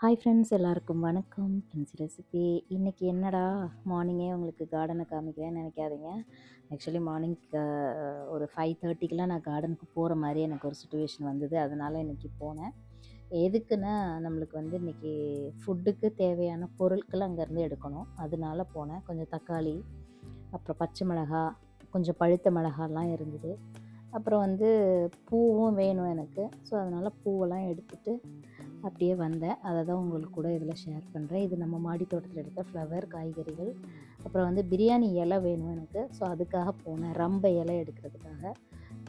Hi friends, எல்லாருக்கும் வணக்கம். Friends recipe இன்றைக்கி என்னடா மார்னிங்கே உங்களுக்கு கார்டனை காமிக்கிறேன்னு நினைக்காதீங்க. ஆக்சுவலி மார்னிங் ஒரு 5:30க்கெலாம் நான் கார்டனுக்கு போகிற மாதிரி எனக்கு ஒரு சுச்சுவேஷன் வந்தது. அதனால் இன்றைக்கி போனேன். எதுக்குன்னா நம்மளுக்கு வந்து இன்றைக்கி ஃபுட்டுக்கு தேவையான பொருட்கள் அங்கேருந்து எடுக்கணும். அதனால போனேன். கொஞ்சம் தக்காளி, அப்புறம் பச்சை மிளகா, கொஞ்சம் பழுத்த மிளகாலாம் இருந்தது. அப்புறம் வந்து பூவும் வேணும் எனக்கு. ஸோ அதனால் பூவெல்லாம் எடுத்துகிட்டு அப்படியே வந்தேன். அதை தான் உங்களுக்கு கூட இதில் ஷேர் பண்ணுறேன். இது நம்ம மாடி தோட்டத்தில் எடுத்த ஃப்ளவர் காய்கறிகள். அப்புறம் வந்து பிரியாணி இலை வேணும் எனக்கு. ஸோ அதுக்காக போனேன், ரம்ப இலை எடுக்கிறதுக்காக.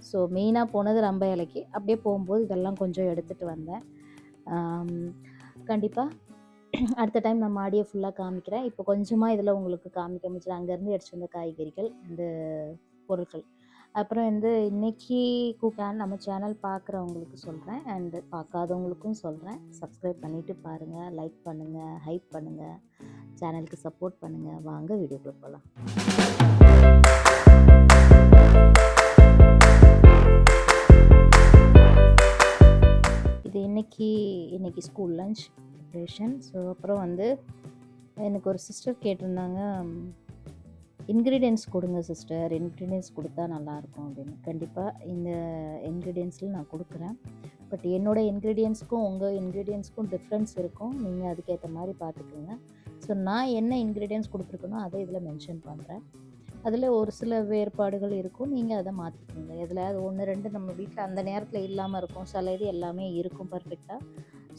ஸோ மெயினாக போனது ரம்ப இலைக்கு. அப்படியே போகும்போது இதெல்லாம் கொஞ்சம் எடுத்துகிட்டு வந்தேன். கண்டிப்பாக அடுத்த டைம் நான் மாடியை ஃபுல்லாக காமிக்கிறேன். இப்போ கொஞ்சமாக இதில் உங்களுக்கு காமிக்க முடிச்சது அங்கேருந்து எடுத்துகிட்டு வந்த காய்கறிகள், இந்த பொருட்கள். அப்புறம் வந்து இன்றைக்கி குக்கான் நம்ம சேனல் பார்க்குறவங்களுக்கு சொல்கிறேன், அண்டு பார்க்காதவங்களுக்கும் சொல்கிறேன். சப்ஸ்கிரைப் பண்ணிவிட்டு பாருங்கள், லைக் பண்ணுங்கள், ஹைப் பண்ணுங்கள், சேனலுக்கு சப்போர்ட் பண்ணுங்கள். வாங்க வீடியோக்குள்ள போகலாம். இது இன்றைக்கி ஸ்கூல் லஞ்ச் ப்ரிப்ரேஷன். ஸோ அப்புறம் வந்து எனக்கு ஒரு சிஸ்டர் கேட்டிருந்தாங்க, இன்க்ரீடியன்ட்ஸ் கொடுங்க சிஸ்டர், இன்க்ரீடியன்ட்ஸ் கொடுத்தா நல்லாயிருக்கும் அப்படின்னு. கண்டிப்பாக இந்த இன்க்ரீடியன்ட்ஸில் நான் கொடுக்குறேன். பட் என்னோடய இன்க்ரீடியன்ட்ஸ்க்கும் உங்கள் இன்க்ரீடியன்ட்ஸ்க்கும் டிஃப்ரென்ஸ் இருக்கும். நீங்கள் அதுக்கேற்ற மாதிரி பார்த்துக்குங்க. ஸோ நான் என்ன இன்க்ரீடியன்ட்ஸ் கொடுத்துருக்கனோ அதை இதில் மென்ஷன் பண்ணுறேன். அதில் ஒரு சில வேறுபாடுகள் இருக்கும். நீங்கள் அதை மாற்றிக்கோங்க. எதுலையாவது 1, 2 நம்ம வீட்டில் அந்த நேரத்தில் இல்லாமல் இருக்கும். சில இது எல்லாமே இருக்கும் பர்ஃபெக்டாக.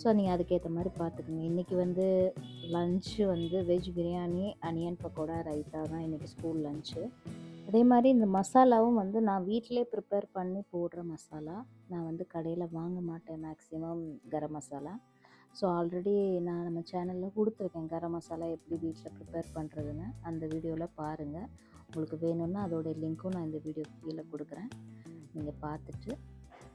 ஸோ நீங்கள் அதுக்கேற்ற மாதிரி பார்த்துக்குங்க. இன்றைக்கி வந்து லன்ச்சு வந்து வெஜ் பிரியாணி, அனியன் பக்கோடா, ரைத்தா தான் இன்றைக்கி ஸ்கூல் லன்ச்சு. அதே மாதிரி இந்த மசாலாவும் வந்து நான் வீட்டிலே ப்ரிப்பேர் பண்ணி போடுற மசாலா. நான் வந்து கடையில் வாங்க மாட்டேன் maximum garam masala. So already நான் நம்ம சேனலில் கொடுத்துருக்கேன் கரம் மசாலா எப்படி வீட்டில் ப்ரிப்பேர் பண்ணுறதுன்னு. அந்த வீடியோவில் பாருங்கள். உங்களுக்கு வேணும்னா அதோடைய லிங்க்கும் நான் இந்த வீடியோ கீழே கொடுக்குறேன். நீங்கள் பார்த்துட்டு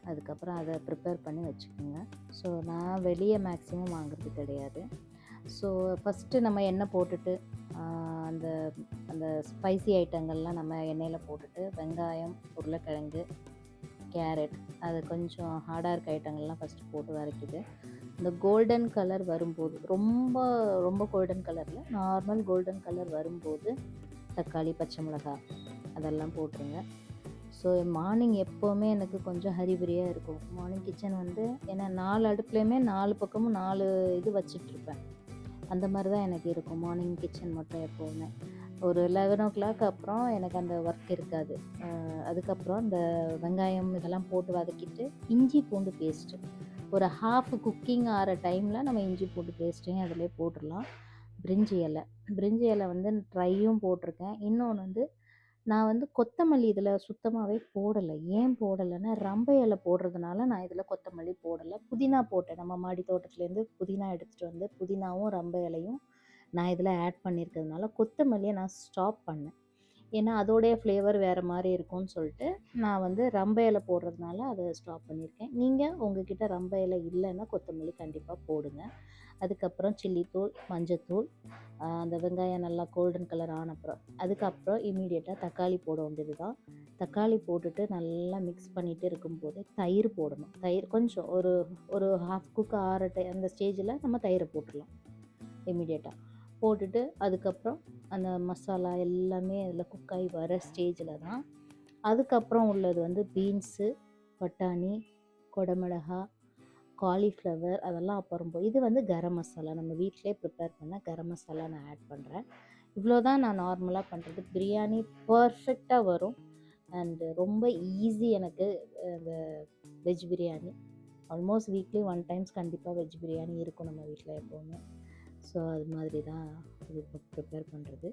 அதுக்கப்புறம் அதை ப்ரிப்பேர் பண்ணி வச்சுக்கோங்க. ஸோ நான் வெளியே மேக்ஸிமம் வாங்குறது கிடையாது. ஸோ ஃபஸ்ட்டு நம்ம எண்ணெய் போட்டுட்டு அந்த அந்த ஸ்பைசி ஐட்டங்கள்லாம் நம்ம எண்ணெயில் போட்டுட்டு வெங்காயம், உருளைக்கிழங்கு, கேரட், அது கொஞ்சம் ஹார்டாக இருக்க ஐட்டங்கள்லாம் ஃபஸ்ட்டு போட்டு வதக்கிட்டு இந்த கோல்டன் கலர் வரும்போது, ரொம்ப ரொம்ப கோல்டன் கலரில் நார்மல் கோல்டன் கலர் வரும்போது தக்காளி, பச்சை மிளகாய் அதெல்லாம் போட்டுருங்க. ஸோ மார்னிங் எப்போவுமே எனக்கு கொஞ்சம் ஹரிபரியாக இருக்கும். மார்னிங் கிச்சன் வந்து ஏன்னா 4 அடுப்புலையுமே 4 பக்கமும் 4 இது வச்சிட்ருப்பேன். அந்த மாதிரி தான் எனக்கு இருக்கும் மார்னிங் கிச்சன் மட்டும் எப்போவுமே. ஒரு 11:00 அப்புறம் எனக்கு அந்த ஒர்க் இருக்காது. அதுக்கப்புறம் இந்த வெங்காயம் இதெல்லாம் போட்டு வதக்கிட்டு இஞ்சி பூண்டு பேஸ்ட்டு ஒரு ஹாஃப் குக்கிங் ஆகிற டைமில் நம்ம இஞ்சி பூண்டு பேஸ்ட்டையும் அதிலே போட்டுடலாம். பிரிஞ்சி இலை வந்து ட்ரையும் போட்டிருக்கேன். இன்னொன்று வந்து நான் வந்து கொத்தமல்லி இதில் சுத்தமாகவே போடலை. ஏன் போடலைன்னா ரம்ப இலை போடுறதுனால நான் இதில் கொத்தமல்லி போடலை. புதினா போட்டேன். நம்ம மாடி தோட்டத்துலேருந்து புதினா எடுத்துகிட்டு வந்து புதினாவும் ரம்ப இலையும் நான் இதில் ஆட் பண்ணியிருக்கிறதுனால கொத்தமல்லியை நான் ஸ்டாப் பண்ணேன். ஏன்னா அதோடைய ஃப்ளேவர் வேறு மாதிரி இருக்கும்னு சொல்லிட்டு நான் வந்து ரம்ப இலை போடுறதுனால அதை ஸ்டாப் பண்ணியிருக்கேன். நீங்கள் உங்ககிட்ட ரம்ப இலை இல்லைன்னா கொத்தமல்லி கண்டிப்பாக போடுங்க. அதுக்கப்புறம் சில்லித்தூள், மஞ்சத்தூள், அந்த வெங்காயம் நல்லா கோல்டன் கலர் ஆனப்புறம் அதுக்கப்புறம் இமீடியட்டாக தக்காளி போட வேண்டியது தான். தக்காளி போட்டுட்டு நல்லா மிக்ஸ் பண்ணிகிட்டு இருக்கும்போதே தயிர் போடணும். தயிர் கொஞ்சம் ஒரு ஒரு ஹாஃப் குக் ஆற அந்த ஸ்டேஜில் நம்ம தயிரை போட்டுடலாம் இமீடியட்டாக. போட்டுட்டு அதுக்கப்புறம் அந்த மசாலா எல்லாமே அதில் குக்காகி வர ஸ்டேஜில் தான் அதுக்கப்புறம் உள்ளது வந்து பீன்ஸு, பட்டாணி, கொடமிளகா, காலிஃப்ளவர் அதெல்லாம் அப்புறம் இது வந்து கரம் மசாலா. நம்ம வீட்டிலே ப்ரிப்பேர் பண்ண கரம் மசாலா நான் ஆட் பண்ணுறேன். இவ்வளோ தான் நான் நார்மலாக பண்ணுறது. பிரியாணி பர்ஃபெக்டாக வரும். அண்டு ரொம்ப ஈஸி எனக்கு இந்த veg biryani. Almost weekly 1 times கண்டிப்பாக வெஜ் பிரியாணி இருக்கும் நம்ம வீட்டில் எப்போவுமே. ஸோ அது மாதிரி தான் இது ப்ரிப்பேர் பண்ணுறது.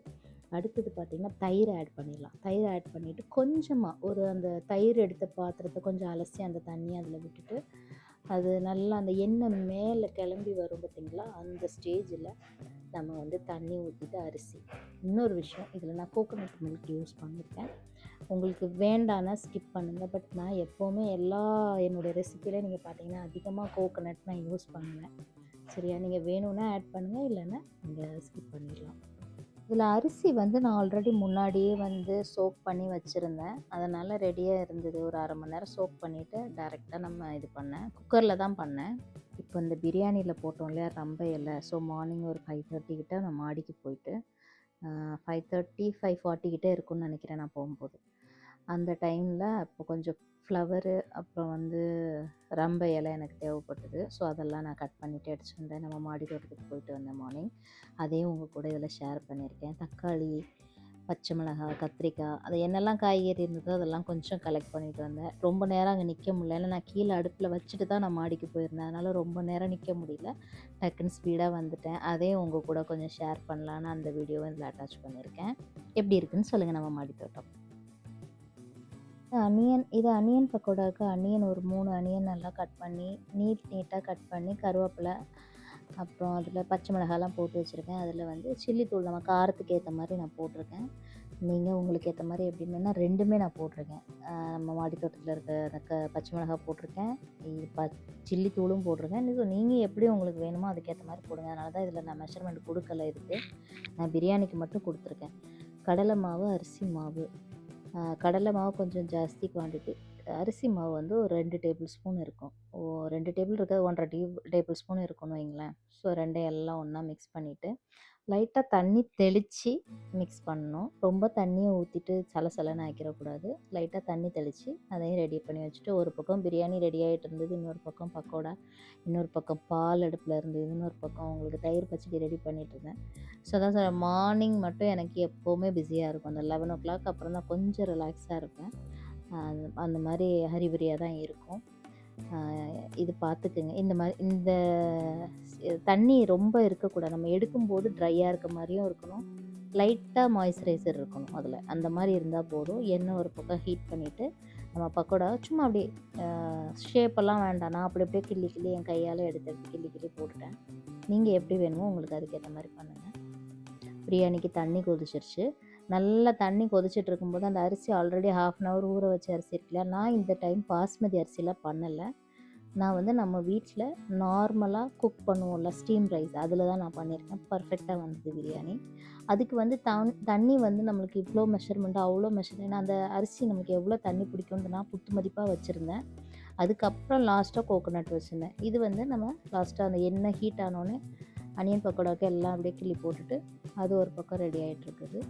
அடுத்தது பார்த்திங்கன்னா தயிர் ஆட் பண்ணிடலாம். தயிர் ஆட் பண்ணிவிட்டு கொஞ்சமாக ஒரு அந்த தயிர் எடுத்த பாத்திரத்தை கொஞ்சம் அலசி அந்த தண்ணியை அதில் விட்டுட்டு அது நல்லா அந்த எண்ணெய் மேலே கிளம்பி வரும் பார்த்திங்களா, அந்த ஸ்டேஜில் நம்ம வந்து தண்ணி ஊற்றிட்டு அரிசி. இன்னொரு விஷயம், இதில் நான் கோகோனட் மில்க் யூஸ் பண்ணியிருக்கேன். உங்களுக்கு வேண்டான்னா ஸ்கிப் பண்ணுங்கள். பட் நான் எப்போவுமே என்னுடைய ரெசிப்பியில் நீங்கள் பார்த்தீங்கன்னா அதிகமாக கோகோனட் நான் யூஸ் பண்ணுவேன். சரியா, நீங்கள் வேணும்னா ஆட் பண்ணுங்கள், இல்லைன்னா நீங்கள் ஸ்கிப் பண்ணிடலாம். இதில் அரிசி வந்து நான் ஆல்ரெடி முன்னாடியே வந்து சோக் பண்ணி வச்சுருந்தேன். அதனால் ரெடியாக இருந்தது. ஒரு 1/2 மணி நேரம் சோக் பண்ணிவிட்டு டைரெக்டாக நம்ம இது பண்ணேன். குக்கரில் தான் பண்ணேன். இப்போ இப்போ இந்த பிரியாணியில் போட்டோம் இல்லையா ரம்ப இலை, ஸோ மார்னிங் ஒரு 5:30 கிட்ட நான் மாடிக்கு போயிட்டு 5:30 5:40 கிட்ட இருக்கும்னு நினைக்கிறேன் நான் போகும்போது. அந்த டைமில் இப்போ கொஞ்சம் ஃப்ளவரு அப்புறம் வந்து ரம்ப இலை எனக்கு தேவைப்பட்டது. ஸோ அதெல்லாம் நான் கட் பண்ணிவிட்டு எடுத்துகிட்டு வந்தேன். நம்ம மாடி தோட்டத்துக்கு போயிட்டு வந்தேன் மார்னிங். அதையும் உங்கள் கூட இதில் ஷேர் பண்ணியிருக்கேன். தக்காளி, பச்சை மிளகாய், கத்திரிக்காய், அது என்னெல்லாம் காய்கறி இருந்ததோ அதெல்லாம் கொஞ்சம் கலெக்ட் பண்ணிட்டு வந்தேன். ரொம்ப நேரம் அங்கே நிற்க முடியல. ஏன்னா நான் கீழே அடுப்பில் வச்சுட்டு தான் நான் மாடிக்கு போயிருந்தேன். அதனால் ரொம்ப நேரம் நிற்க முடியல. டக்குன்னு ஸ்பீடாக வந்துட்டேன். அதையும் உங்கள் கூட கொஞ்சம் ஷேர் பண்ணலான்னு அந்த வீடியோவை இதில் அட்டாச் பண்ணியிருக்கேன். எப்படி இருக்குன்னு சொல்லுங்கள் நம்ம மாடி தோட்டம். இது அனியன் பக்கோடாவுக்கு அனியன் ஒரு 3 அனியன் நல்லா கட் பண்ணி நீட்டாக கட் பண்ணி கருவேப்பிலை அப்புறம் அதில் பச்சை மிளகாலாம் போட்டு வச்சுருக்கேன். அதில் வந்து சில்லி தூள் நம்ம காரத்துக்கு ஏற்ற மாதிரி நான் போட்டிருக்கேன். நீங்கள் உங்களுக்கு ஏற்ற மாதிரி எப்படின்னா 2மே நான் போட்டிருக்கேன். நம்ம மாடி தோட்டத்தில் இருக்க அந்த பச்சை மிளகாய் போட்டிருக்கேன், சில்லி தூளும் போட்டிருக்கேன். நீங்கள் எப்படி உங்களுக்கு வேணுமோ அதுக்கேற்ற மாதிரி போடுங்க. அதனால தான் இதில் நான் மெஷர்மெண்ட் கொடுக்கல. இதுக்கு நான் பிரியாணிக்கு மட்டும் கொடுத்துருக்கேன். கடலை மாவு, அரிசி மாவு, கடலை மாவு கொஞ்சம் ஜாஸ்தி குவான்டிட்டி, அரிசி மாவு வந்து ஒரு 2 டேபிள் ஸ்பூன் இருக்கும். 2 டேபிள் இருக்காது, 1.5 டேபிள் ஸ்பூன் இருக்கும்னு வைங்களேன். ஸோ 2 எல்லாம் ஒன்றா மிக்ஸ் பண்ணிவிட்டு லைட்டாக தண்ணி தெளித்து மிக்ஸ் பண்ணணும். ரொம்ப தண்ணியை ஊற்றிட்டு சலசலன்னு ஆக்கிடக்கூடாது. லைட்டாக தண்ணி தெளித்து அதையும் ரெடி பண்ணி வச்சுட்டு, ஒரு பக்கம் பிரியாணி ரெடி ஆகிட்டு இருந்தது, இன்னொரு பக்கம் பக்கோடா, இன்னொரு பக்கம் பால் அடுப்பில் இருந்தது, இன்னொரு பக்கம் உங்களுக்கு தயிர் பச்சடி ரெடி பண்ணிகிட்டு இருந்தேன். ஸோ அதான் சார், மார்னிங் மட்டும் எனக்கு எப்போவுமே பிஸியாக இருக்கும். அந்த 11 o'clock அப்புறம் தான் கொஞ்சம் ரிலாக்ஸாக இருப்பேன். அந்த மாதிரி ஹரிபரியாக தான் இருக்கும். இது பார்த்துக்குங்க. இந்த தண்ணி ரொம்ப இருக்கக்கூடாது. நம்ம எடுக்கும்போது ட்ரையாக இருக்க மாதிரியும் இருக்கணும், லைட்டாக மாய்ஸ்சரைசர் இருக்கணும் அதில். அந்த மாதிரி இருந்தால் போதும். எண்ணெய் ஒரு பக்கம் ஹீட் பண்ணிவிட்டு நம்ம பக்கோடா சும்மா அப்படியே ஷேப்பெல்லாம் வேண்டாம், நான் அப்படி அப்படியே கிள்ளி என் கையால் எடுத்து கிள்ளி போட்டுட்டேன். நீங்கள் எப்படி வேணுமோ உங்களுக்கு அதுக்கேற்ற மாதிரி பண்ணுங்கள். பிரியாணிக்கு தண்ணி கொதிச்சிருச்சு. நல்லா தண்ணி கொதிச்சுட்டு இருக்கும்போது அந்த அரிசி ஆல்ரெடி 1/2 an hour ஊற வச்ச அரிசி இருக்குல்ல, நான் இந்த டைம் பாஸ்மதி அரிசிலாம் பண்ணலை. நான் வந்து நம்ம வீட்டில் நார்மலாக குக் பண்ணுவோம்ல ஸ்டீம் ரைஸ், அதில் தான் நான் பண்ணியிருக்கேன். பர்ஃபெக்டாக வந்தது பிரியாணி. அதுக்கு வந்து தண்ணி வந்து நம்மளுக்கு இவ்வளோ மெஷர்மெண்ட்டு அவ்வளோ ஏன்னா அந்த அரிசி நமக்கு எவ்வளோ தண்ணி பிடிக்கும்னு நான் குத்து மதிப்பாக வச்சுருந்தேன். அதுக்கப்புறம் லாஸ்ட்டாக கோகோனட் வச்சுருந்தேன். இது வந்து நம்ம லாஸ்ட்டாக அந்த எண்ணெய் ஹீட் ஆனோடனே அனியன் பக்கோடாவுக்கு எல்லாம் அப்படியே கிள்ளி போட்டுட்டு அது ஒரு பக்கம் ரெடி ஆகிட்டுருக்குது.